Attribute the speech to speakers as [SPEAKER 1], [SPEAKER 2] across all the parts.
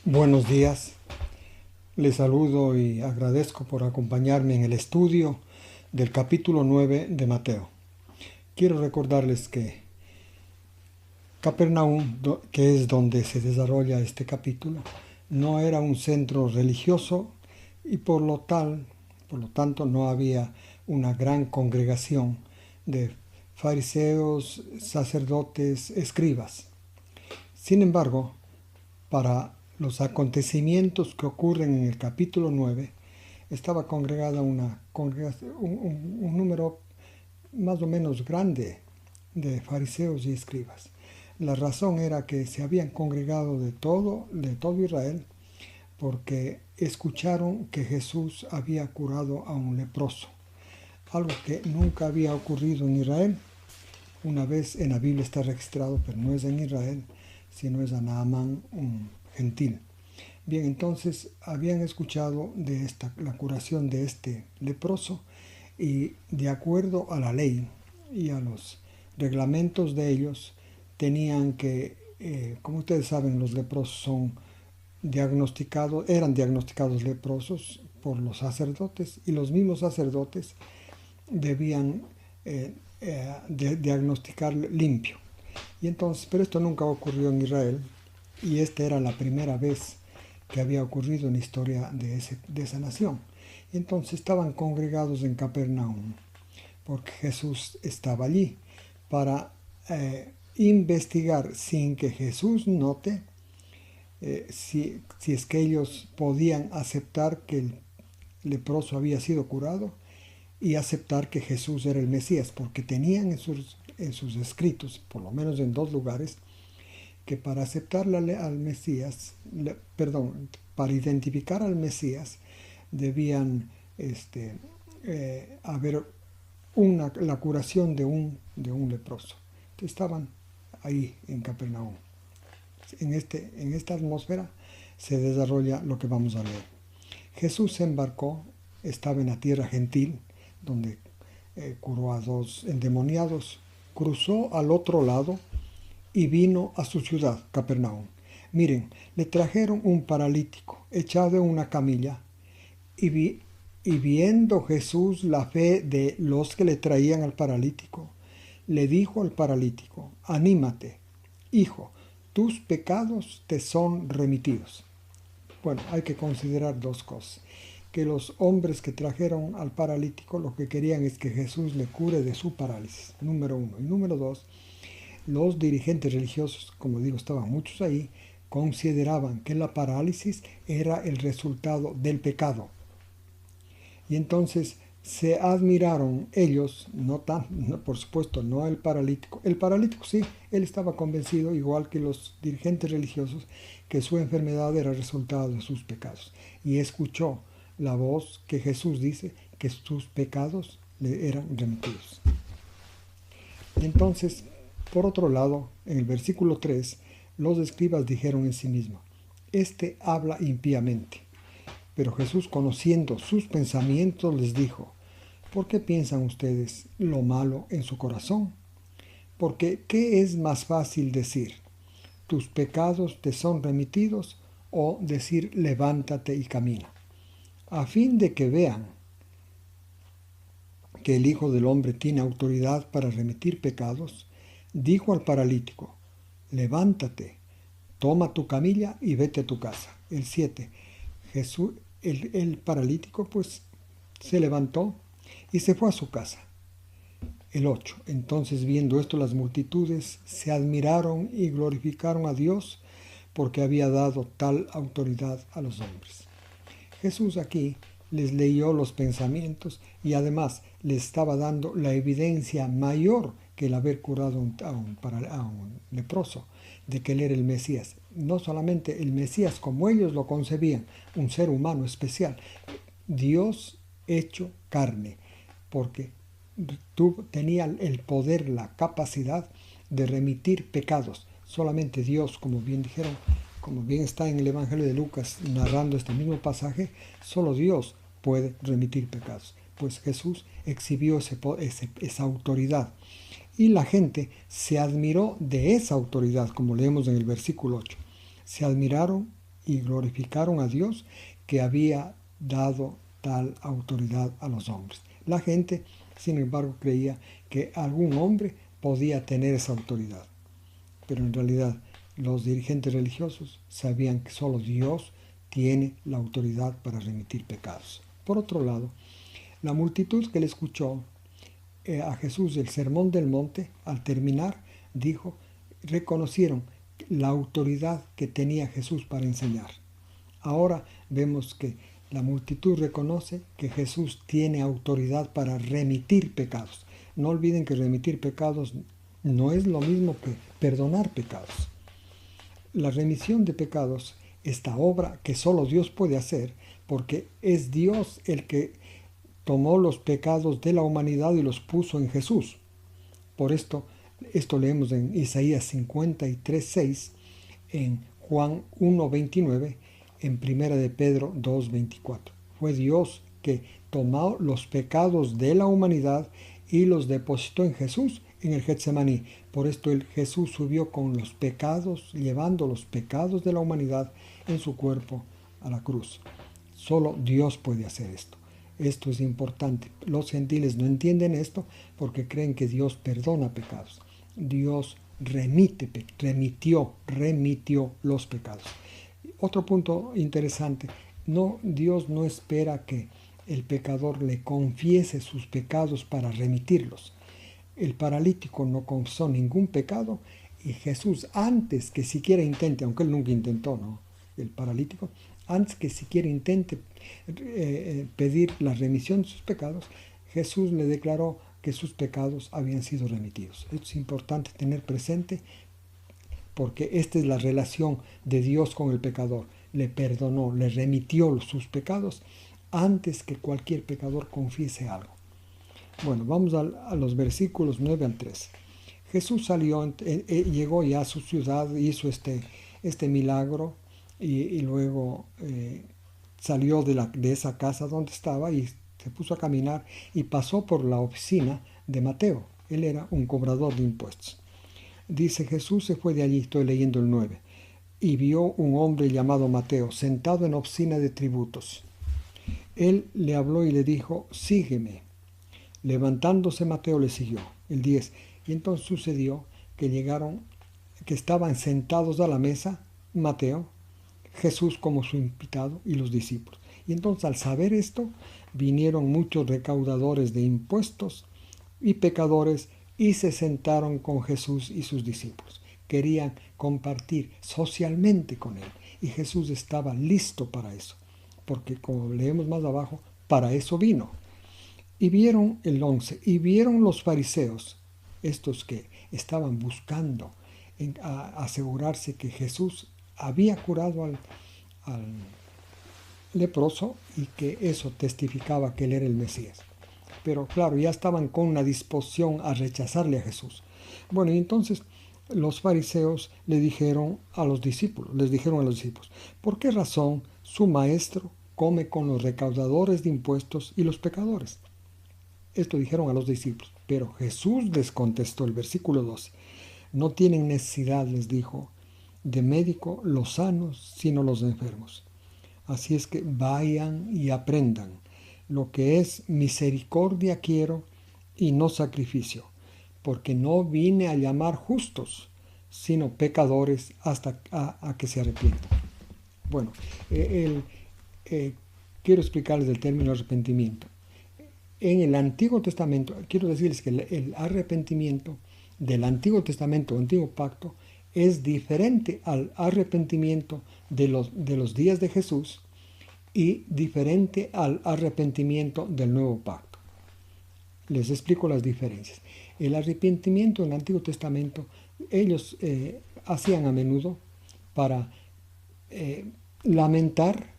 [SPEAKER 1] Buenos días, les saludo y agradezco por acompañarme en el estudio del capítulo 9 de Mateo. Quiero recordarles que Capernaum, que es donde se desarrolla este capítulo, no era un centro religioso y por lo tanto no había una gran congregación de fariseos, sacerdotes, escribas. Sin embargo, para los acontecimientos que ocurren en el capítulo 9, estaba congregada un número más o menos grande de fariseos y escribas. La razón era que se habían congregado de todo Israel porque escucharon que Jesús había curado a un leproso, algo que nunca había ocurrido en Israel. Una vez en la Biblia está registrado, pero no es en Israel, sino es a Naamán, un gentil. Bien, entonces habían escuchado de la curación de este leproso y de acuerdo a la ley y a los reglamentos de ellos, tenían que, como ustedes saben, los leprosos eran diagnosticados leprosos por los sacerdotes y los mismos sacerdotes debían diagnosticar limpio. Y entonces, pero esto nunca ocurrió en Israel y esta era la primera vez que había ocurrido en la historia de esa nación. Y entonces estaban congregados en Capernaum porque Jesús estaba allí para investigar sin que Jesús note si es que ellos podían aceptar que el leproso había sido curado y aceptar que Jesús era el Mesías, porque tenían en sus escritos, por lo menos en dos lugares, que para aceptarle al Mesías, para identificar al Mesías, debían haber la curación de un leproso. Entonces, estaban ahí en Capernaum. En esta atmósfera se desarrolla lo que vamos a leer. Jesús se embarcó, estaba en la tierra gentil, donde curó a 2 endemoniados, cruzó al otro lado y vino a su ciudad, Capernaum. Miren, le trajeron un paralítico echado en una camilla y viendo Jesús la fe de los que le traían al paralítico, le dijo al paralítico: anímate, hijo, tus pecados te son remitidos. Bueno, hay que considerar dos cosas. Que los hombres que trajeron al paralítico lo que querían es que Jesús le cure de su parálisis, número uno. Y número dos, los dirigentes religiosos, como digo, estaban muchos ahí, consideraban que la parálisis era el resultado del pecado. Y entonces se admiraron ellos, por supuesto, no el paralítico. El paralítico sí, él estaba convencido, igual que los dirigentes religiosos, que su enfermedad era resultado de sus pecados. Y escuchó la voz que Jesús dice que sus pecados le eran remitidos. Y entonces, por otro lado, en el versículo 3, los escribas dijeron en sí mismos: este habla impíamente. Pero Jesús, conociendo sus pensamientos, les dijo: ¿por qué piensan ustedes lo malo en su corazón? Porque ¿qué es más fácil decir: tus pecados te son remitidos, o decir: levántate y camina? A fin de que vean que el Hijo del Hombre tiene autoridad para remitir pecados, dijo al paralítico: levántate, toma tu camilla y vete a tu casa. El 7. Jesús, el paralítico, pues se levantó y se fue a su casa. El 8. Entonces, viendo esto, las multitudes se admiraron y glorificaron a Dios porque había dado tal autoridad a los hombres. Jesús aquí les leyó los pensamientos y además les estaba dando la evidencia mayor que el haber curado a un leproso, de que él era el Mesías. No solamente el Mesías como ellos lo concebían, un ser humano especial, Dios hecho carne, porque tenía el poder, la capacidad de remitir pecados. Solamente Dios, como bien dijeron, como bien está en el Evangelio de Lucas narrando este mismo pasaje, solo Dios puede remitir pecados. Pues Jesús exhibió esa autoridad. Y la gente se admiró de esa autoridad, como leemos en el versículo 8. Se admiraron y glorificaron a Dios que había dado tal autoridad a los hombres. La gente, sin embargo, creía que algún hombre podía tener esa autoridad, pero en realidad los dirigentes religiosos sabían que solo Dios tiene la autoridad para remitir pecados. Por otro lado, la multitud que le escuchó a Jesús el sermón del monte, al terminar, reconocieron la autoridad que tenía Jesús para enseñar. Ahora vemos que la multitud reconoce que Jesús tiene autoridad para remitir pecados. No olviden que remitir pecados no es lo mismo que perdonar pecados. La remisión de pecados, esta obra que solo Dios puede hacer, porque es Dios el que tomó los pecados de la humanidad y los puso en Jesús. Por esto leemos en Isaías 53:6, en Juan 1:29, en 1 de Pedro 2:24. Fue Dios que tomó los pecados de la humanidad y los depositó en Jesús en el Getsemaní. Por esto Jesús subió con los pecados, llevando los pecados de la humanidad en su cuerpo a la cruz. Solo Dios puede hacer esto. Esto es importante. Los gentiles no entienden esto porque creen que Dios perdona pecados. Dios remitió los pecados. Otro punto interesante. Dios no espera que el pecador le confiese sus pecados para remitirlos. El paralítico no confesó ningún pecado y Jesús, antes que siquiera intente, aunque él nunca intentó, ¿no? El paralítico, antes que siquiera intente pedir la remisión de sus pecados, Jesús le declaró que sus pecados habían sido remitidos. Esto es importante tener presente porque esta es la relación de Dios con el pecador. Le perdonó, le remitió sus pecados antes que cualquier pecador confiese algo. Bueno, vamos a los versículos 9 al 13. Jesús salió, llegó ya a su ciudad, hizo este milagro y luego salió de esa casa donde estaba y se puso a caminar y pasó por la oficina de Mateo. Él era un cobrador de impuestos. Dice, Jesús se fue de allí, estoy leyendo el 9, y vio un hombre llamado Mateo sentado en la oficina de tributos. Él le habló y le dijo, sígueme. Levantándose Mateo le siguió. El 10. Y entonces sucedió que estaban sentados a la mesa Mateo, Jesús como su invitado y los discípulos. Y entonces al saber esto, vinieron muchos recaudadores de impuestos y pecadores y se sentaron con Jesús y sus discípulos. Querían compartir socialmente con él. Y Jesús estaba listo para eso. Porque como leemos más abajo, para eso vino. Y vieron el 11, y vieron los fariseos, estos que estaban buscando asegurarse que Jesús había curado al leproso y que eso testificaba que él era el Mesías. Pero claro, ya estaban con una disposición a rechazarle a Jesús. Bueno, y entonces los fariseos les dijeron a los discípulos, ¿por qué razón su maestro come con los recaudadores de impuestos y los pecadores? Esto dijeron a los discípulos, pero Jesús les contestó, el versículo 12, no tienen necesidad, les dijo, de médico los sanos, sino los enfermos. Así es que vayan y aprendan, lo que es misericordia quiero y no sacrificio, porque no vine a llamar justos, sino pecadores hasta a que se arrepientan. Bueno, quiero explicarles el término arrepentimiento. En el Antiguo Testamento, quiero decirles que el arrepentimiento del Antiguo Testamento, Antiguo Pacto, es diferente al arrepentimiento de los días de Jesús y diferente al arrepentimiento del Nuevo Pacto. Les explico las diferencias. El arrepentimiento en el Antiguo Testamento, ellos hacían a menudo para lamentar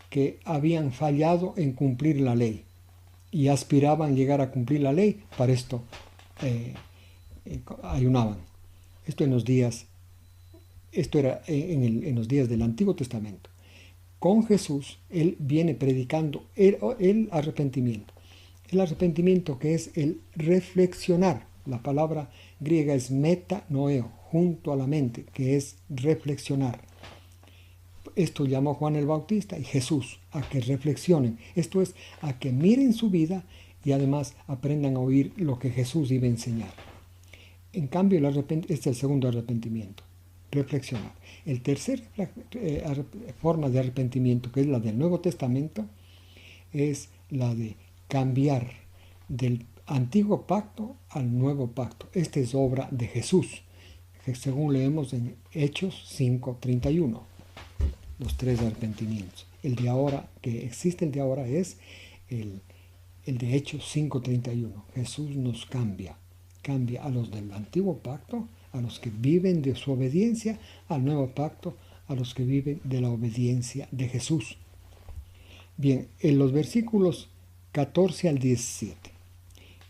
[SPEAKER 1] que habían fallado en cumplir la ley y aspiraban a llegar a cumplir la ley. Para esto ayunaban. Esto era en los días del Antiguo Testamento. Con Jesús, Él viene predicando el arrepentimiento. El arrepentimiento que es el reflexionar. La palabra griega es metanoeo, junto a la mente, que es reflexionar. Esto llamó Juan el Bautista y Jesús a que reflexionen. Esto es, a que miren su vida y además aprendan a oír lo que Jesús iba a enseñar. En cambio, este es el segundo arrepentimiento, reflexionar. El tercer forma de arrepentimiento, que es la del Nuevo Testamento, es la de cambiar del antiguo pacto al nuevo pacto. Esta es obra de Jesús, que según leemos en Hechos 5:31. Los tres arrepentimientos. El de ahora, que existe el de ahora, es el de Hechos 5:31. Jesús nos cambia a los del antiguo pacto, a los que viven de su obediencia, al nuevo pacto, a los que viven de la obediencia de Jesús. Bien, en los versículos 14 al 17.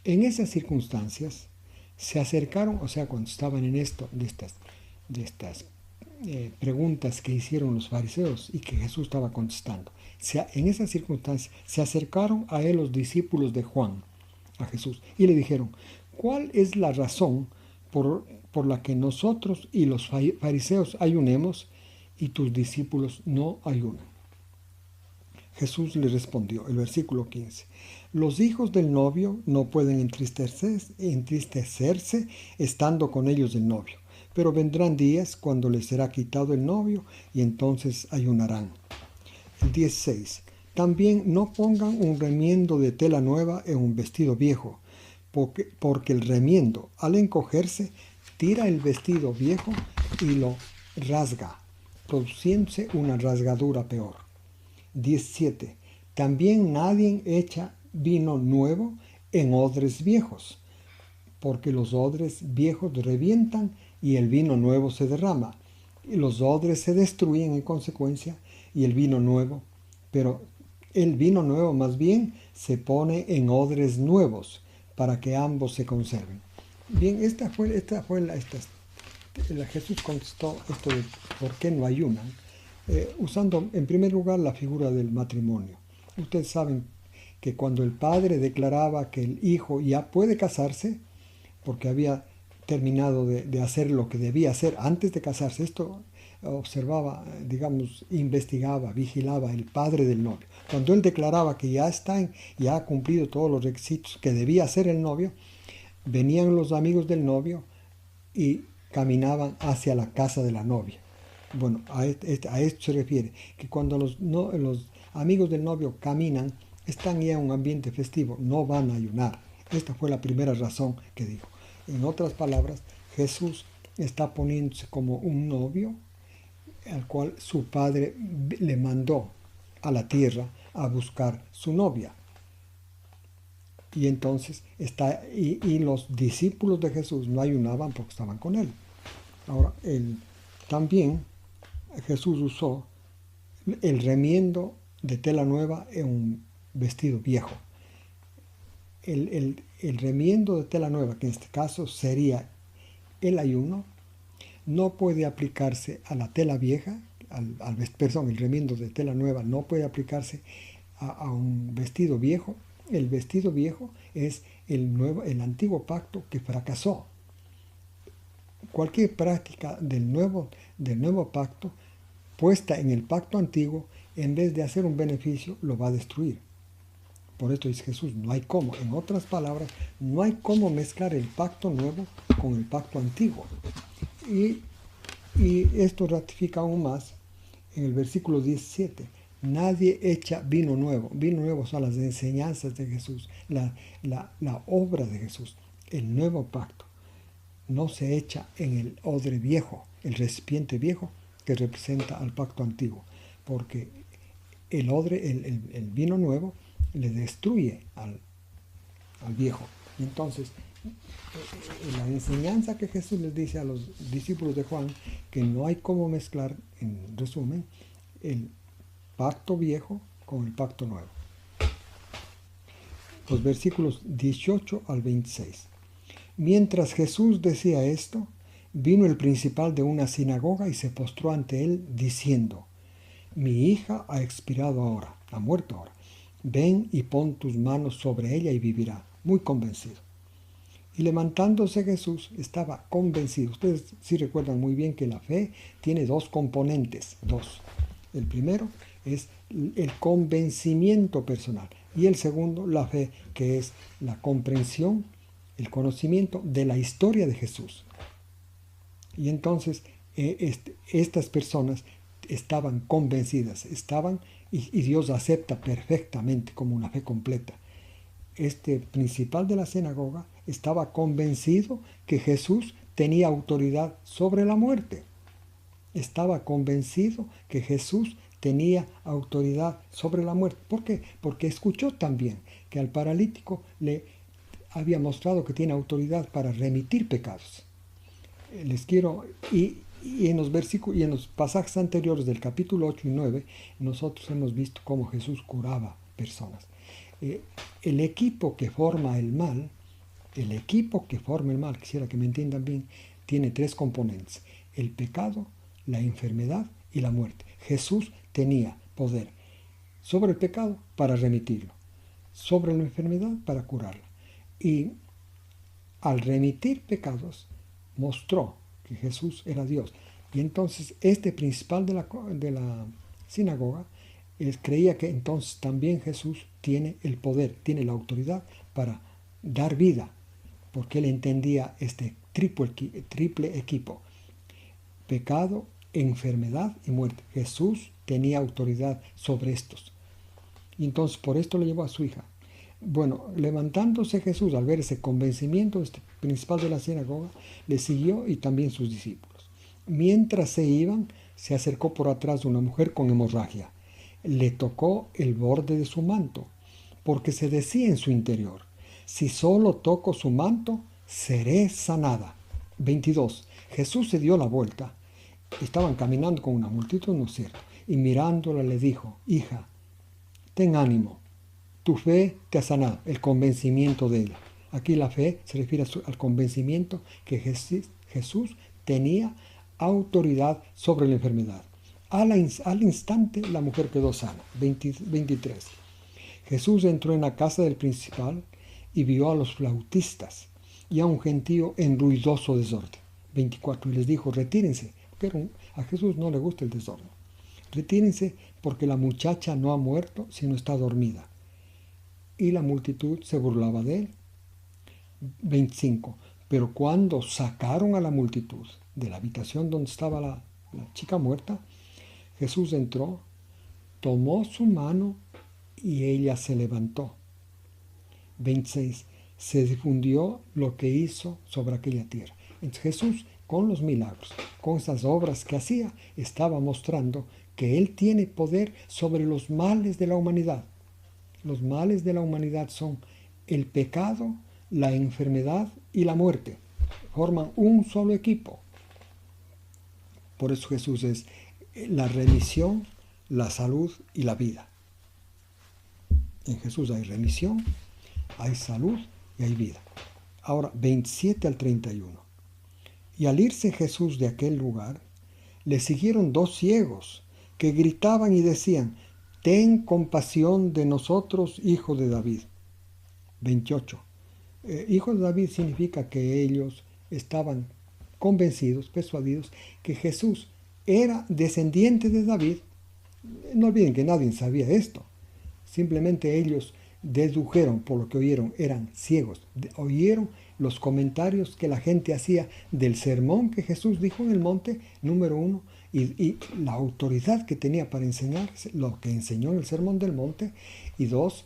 [SPEAKER 1] En esas circunstancias se acercaron, o sea, cuando estaban en esto, de estas preguntas que hicieron los fariseos y que Jesús estaba contestando. En esas circunstancias se acercaron a él los discípulos de Juan, a Jesús, y le dijeron: ¿cuál es la razón por la que nosotros y los fariseos ayunemos y tus discípulos no ayunan? Jesús le respondió, el versículo 15: los hijos del novio no pueden entristecerse estando con ellos el novio, pero vendrán días cuando les será quitado el novio y entonces ayunarán. El 16. También no pongan un remiendo de tela nueva en un vestido viejo, porque el remiendo, al encogerse, tira el vestido viejo y lo rasga, produciéndose una rasgadura peor. 17. También nadie echa vino nuevo en odres viejos, porque los odres viejos revientan y el vino nuevo se derrama, y los odres se destruyen en consecuencia, y el vino nuevo, pero el vino nuevo más bien se pone en odres nuevos, para que ambos se conserven. Bien, Jesús contestó esto de por qué no ayunan, usando en primer lugar la figura del matrimonio. Ustedes saben que cuando el padre declaraba que el hijo ya puede casarse, porque había terminado de hacer lo que debía hacer antes de casarse, esto observaba, investigaba, vigilaba el padre del novio. Cuando él declaraba que ya ha cumplido todos los requisitos que debía hacer el novio, venían los amigos del novio y caminaban hacia la casa de la novia. Bueno, a esto se refiere, que cuando los amigos del novio caminan, están ya en un ambiente festivo, no van a ayunar. Esta fue la primera razón que dijo. En otras palabras, Jesús está poniéndose como un novio al cual su padre le mandó a la tierra a buscar su novia. Y entonces y los discípulos de Jesús no ayunaban porque estaban con él. Ahora, también Jesús usó el remiendo de tela nueva en un vestido viejo. El remiendo de tela nueva, que en este caso sería el ayuno, no puede aplicarse a la tela vieja, el remiendo de tela nueva no puede aplicarse a un vestido viejo. El vestido viejo es el antiguo pacto que fracasó. Cualquier práctica del nuevo pacto puesta en el pacto antiguo, en vez de hacer un beneficio, lo va a destruir. Por esto dice Jesús, no hay cómo. En otras palabras, no hay cómo mezclar el pacto nuevo con el pacto antiguo. Y esto ratifica aún más en el versículo 17. Nadie echa vino nuevo. Vino nuevo son las enseñanzas de Jesús, la obra de Jesús, el nuevo pacto. No se echa en el odre viejo, el recipiente viejo que representa al pacto antiguo, porque el odre, el vino nuevo, le destruye al viejo. Entonces, la enseñanza que Jesús les dice a los discípulos de Juan, que no hay cómo mezclar, en resumen, el pacto viejo con el pacto nuevo. Los versículos 18 al 26. Mientras Jesús decía esto, vino el principal de una sinagoga y se postró ante él diciendo: mi hija ha expirado ahora, ha muerto ahora. Ven y pon tus manos sobre ella y vivirá. Muy convencido. Y levantándose Jesús estaba convencido. Ustedes sí recuerdan muy bien que la fe tiene dos componentes. El primero es el convencimiento personal y el segundo, la fe, que es la comprensión, el conocimiento de la historia de Jesús. Y entonces estas personas estaban convencidas, y Dios acepta perfectamente como una fe completa. Este principal de la sinagoga estaba convencido que Jesús tenía autoridad sobre la muerte. Estaba convencido que Jesús tenía autoridad sobre la muerte. ¿Por qué? Porque escuchó también que al paralítico le había mostrado que tiene autoridad para remitir pecados. Les quiero, y en los versículos y en los pasajes anteriores del capítulo 8 y 9, nosotros hemos visto cómo Jesús curaba personas. El equipo que forma el mal, quisiera que me entiendan bien, tiene tres componentes: el pecado, la enfermedad y la muerte. Jesús tenía poder sobre el pecado para remitirlo, sobre la enfermedad para curarla. Y al remitir pecados, mostró que Jesús era Dios. Y entonces este principal de la sinagoga creía que entonces también Jesús tiene el poder, tiene la autoridad para dar vida, porque él entendía este triple equipo: pecado, enfermedad y muerte. Jesús tenía autoridad sobre estos. Y entonces por esto le llevó a su hija. Bueno, levantándose Jesús al ver ese convencimiento principal de la sinagoga, le siguió y también sus discípulos. Mientras se iban, se acercó por atrás una mujer con hemorragia. Le tocó el borde de su manto, porque se decía en su interior: si solo toco su manto, seré sanada. 22. Jesús se dio la vuelta. Estaban caminando con una multitud, ¿no es cierto? Y mirándola le dijo: hija, ten ánimo, tu fe te ha sanado. El convencimiento de ella. Aquí la fe se refiere al convencimiento que Jesús tenía autoridad sobre la enfermedad. Al instante la mujer quedó sana. 23. Jesús entró en la casa del principal y vio a los flautistas y a un gentío en ruidoso desorden. 24. Y les dijo: retírense, porque a Jesús no le gusta el desorden. Retírense, porque la muchacha no ha muerto, sino está dormida. Y la multitud se burlaba de él. 25. Pero cuando sacaron a la multitud de la habitación donde estaba la chica muerta, Jesús entró, tomó su mano y ella se levantó. 26. Se difundió lo que hizo sobre aquella tierra. Entonces Jesús, con los milagros, con esas obras que hacía, estaba mostrando que Él tiene poder sobre los males de la humanidad. Los males de la humanidad son el pecado, la enfermedad y la muerte. Forman un solo equipo. Por eso Jesús es la remisión, la salud y la vida. En Jesús hay remisión, hay salud y hay vida. Ahora, 27 al 31. Y al irse Jesús de aquel lugar, le siguieron dos ciegos que gritaban y decían: ten compasión de nosotros, hijo de David. 28. Hijo de David significa que ellos estaban convencidos, persuadidos, que Jesús era descendiente de David. No olviden que nadie sabía esto. Simplemente ellos dedujeron por lo que oyeron, eran ciegos. Oyeron los comentarios que la gente hacía del sermón que Jesús dijo en el monte, número 1, y la autoridad que tenía para enseñar lo que enseñó en el sermón del monte, y 2,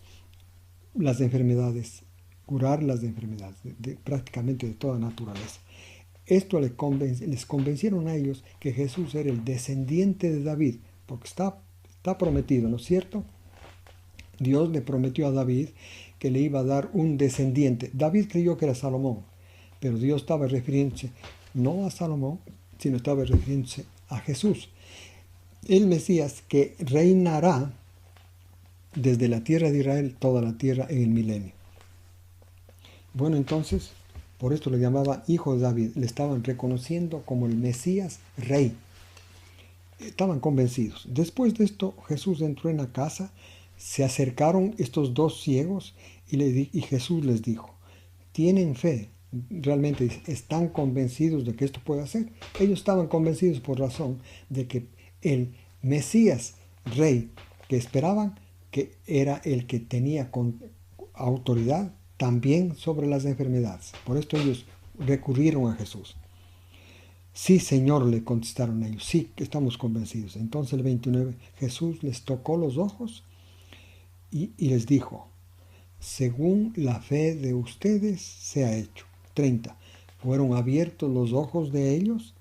[SPEAKER 1] las enfermedades, curarlas de enfermedades, prácticamente de toda naturaleza. Esto les convencieron a ellos que Jesús era el descendiente de David, porque está prometido, ¿no es cierto? Dios le prometió a David que le iba a dar un descendiente. David creyó que era Salomón, pero Dios estaba refiriéndose no a Salomón, sino estaba refiriéndose a Jesús, el Mesías que reinará desde la tierra de Israel, toda la tierra en el milenio. Bueno, entonces, por esto le llamaban hijo de David, le estaban reconociendo como el Mesías rey. Estaban convencidos. Después de esto, Jesús entró en la casa, se acercaron estos dos ciegos y Jesús les dijo: ¿tienen fe? ¿Realmente están convencidos de que esto puede hacer? Ellos estaban convencidos por razón de que el Mesías rey que esperaban, que era el que tenía autoridad también sobre las enfermedades. Por esto ellos recurrieron a Jesús. Sí, Señor, le contestaron ellos, sí, estamos convencidos. Entonces el 29, Jesús les tocó los ojos y les dijo, según la fe de ustedes se ha hecho. 30, fueron abiertos los ojos de ellos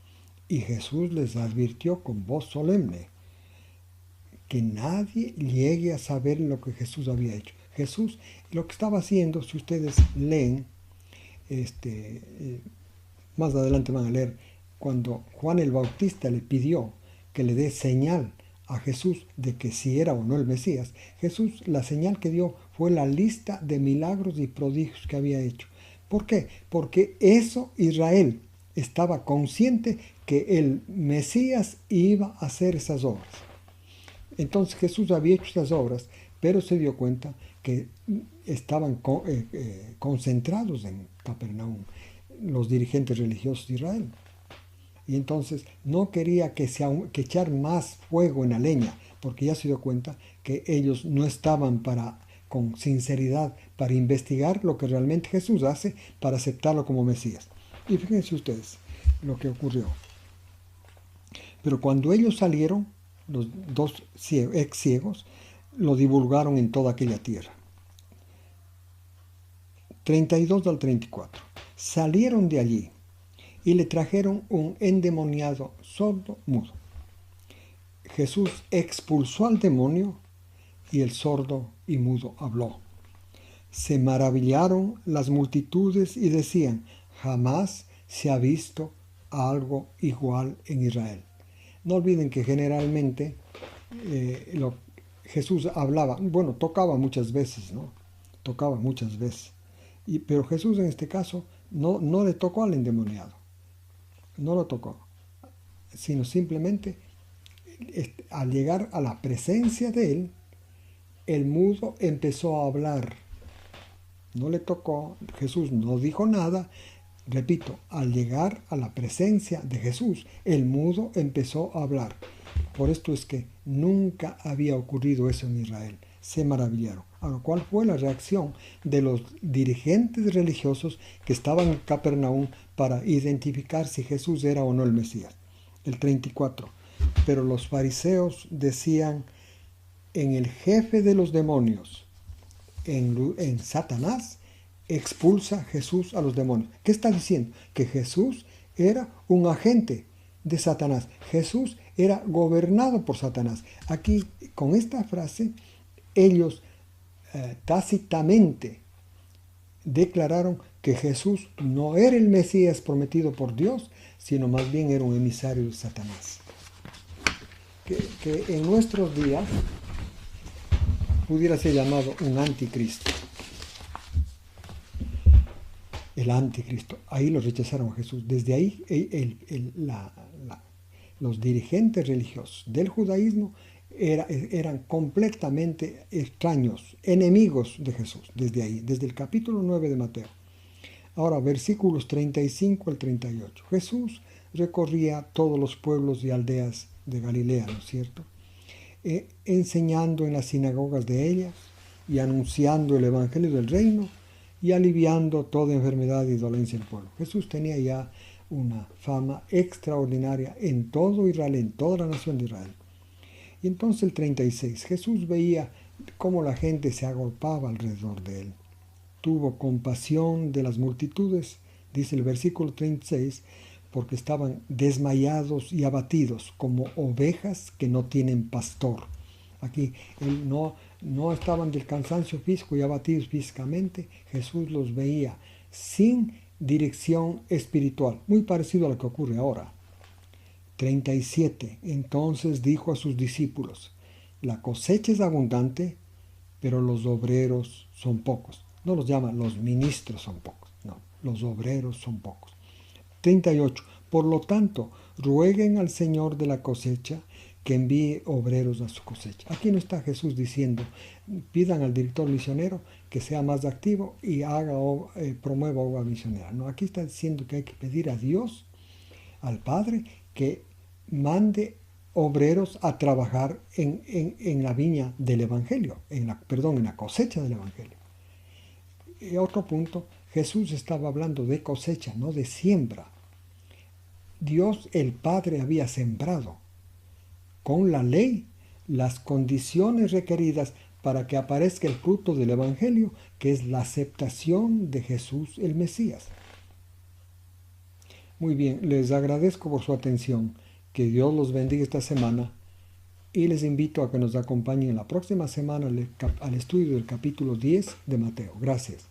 [SPEAKER 1] y Jesús les advirtió con voz solemne que nadie llegue a saber lo que Jesús había hecho. Jesús lo que estaba haciendo, si ustedes leen, más adelante van a leer, cuando Juan el Bautista le pidió que le dé señal a Jesús de que si era o no el Mesías, Jesús la señal que dio fue la lista de milagros y prodigios que había hecho. ¿Por qué? Porque eso Israel estaba consciente que el Mesías iba a hacer esas obras. Entonces Jesús había hecho esas obras, pero se dio cuenta que estaban concentrados en Capernaum los dirigentes religiosos de Israel. Y entonces no quería que echar más fuego en la leña, porque ya se dio cuenta que ellos no estaban con sinceridad para investigar lo que realmente Jesús hace para aceptarlo como Mesías. Y fíjense ustedes lo que ocurrió. Pero cuando ellos salieron, los dos ex ciegos, lo divulgaron en toda aquella tierra. 32 al 34. Salieron de allí y le trajeron un endemoniado sordo mudo. Jesús expulsó al demonio y el sordo y mudo habló. Se maravillaron las multitudes y decían, jamás se ha visto algo igual en Israel. No olviden que generalmente Jesús hablaba, bueno, tocaba muchas veces, ¿no? Tocaba muchas veces. Pero Jesús en este caso no le tocó al endemoniado. No lo tocó, sino simplemente al llegar a la presencia de él, el mudo empezó a hablar. No le tocó, Jesús no dijo nada. Repito, al llegar a la presencia de Jesús, el mudo empezó a hablar. Por esto es que nunca había ocurrido eso en Israel. Se maravillaron. Ahora, ¿cuál fue la reacción de los dirigentes religiosos que estaban en Capernaum para identificar si Jesús era o no el Mesías? El 34. Pero los fariseos decían, en el jefe de los demonios, en Satanás, expulsa Jesús a los demonios. ¿Qué está diciendo? Que Jesús era un agente de Satanás. Jesús era gobernado por Satanás. Aquí, con esta frase, ellos tácitamente declararon que Jesús no era el Mesías prometido por Dios, sino más bien era un emisario de Satanás. Que en nuestros días pudiera ser llamado un anticristo. El anticristo. Ahí lo rechazaron a Jesús. Desde ahí los dirigentes religiosos del judaísmo eran completamente extraños, enemigos de Jesús. Desde ahí, desde el capítulo 9 de Mateo. Ahora, versículos 35 al 38. Jesús recorría todos los pueblos y aldeas de Galilea, ¿no es cierto? Enseñando en las sinagogas de ellas y anunciando el evangelio del reino y aliviando toda enfermedad y dolencia del pueblo. Jesús tenía ya una fama extraordinaria en todo Israel, en toda la nación de Israel. Y entonces el 36, Jesús veía cómo la gente se agolpaba alrededor de él. Tuvo compasión de las multitudes, dice el versículo 36, porque estaban desmayados y abatidos como ovejas que no tienen pastor. Aquí no estaban del cansancio físico y abatidos físicamente. Jesús los veía sin dirección espiritual, muy parecido a lo que ocurre ahora. 37. Entonces dijo a sus discípulos, la cosecha es abundante, pero los obreros son pocos. No los llama los ministros son pocos, no, los obreros son pocos. 38. Por lo tanto, rueguen al Señor de la cosecha que envíe obreros a su cosecha. Aquí no está Jesús diciendo, pidan al director misionero que sea más activo y promueva obra misionera. No, aquí está diciendo que hay que pedir a Dios, al Padre, que mande obreros a trabajar en la viña del Evangelio, en la cosecha del Evangelio. Y otro punto, Jesús estaba hablando de cosecha, no de siembra. Dios el Padre había sembrado con la ley las condiciones requeridas para que aparezca el fruto del Evangelio, que es la aceptación de Jesús el Mesías. Muy bien, les agradezco por su atención. Que Dios los bendiga esta semana y les invito a que nos acompañen la próxima semana al estudio del capítulo 10 de Mateo. Gracias.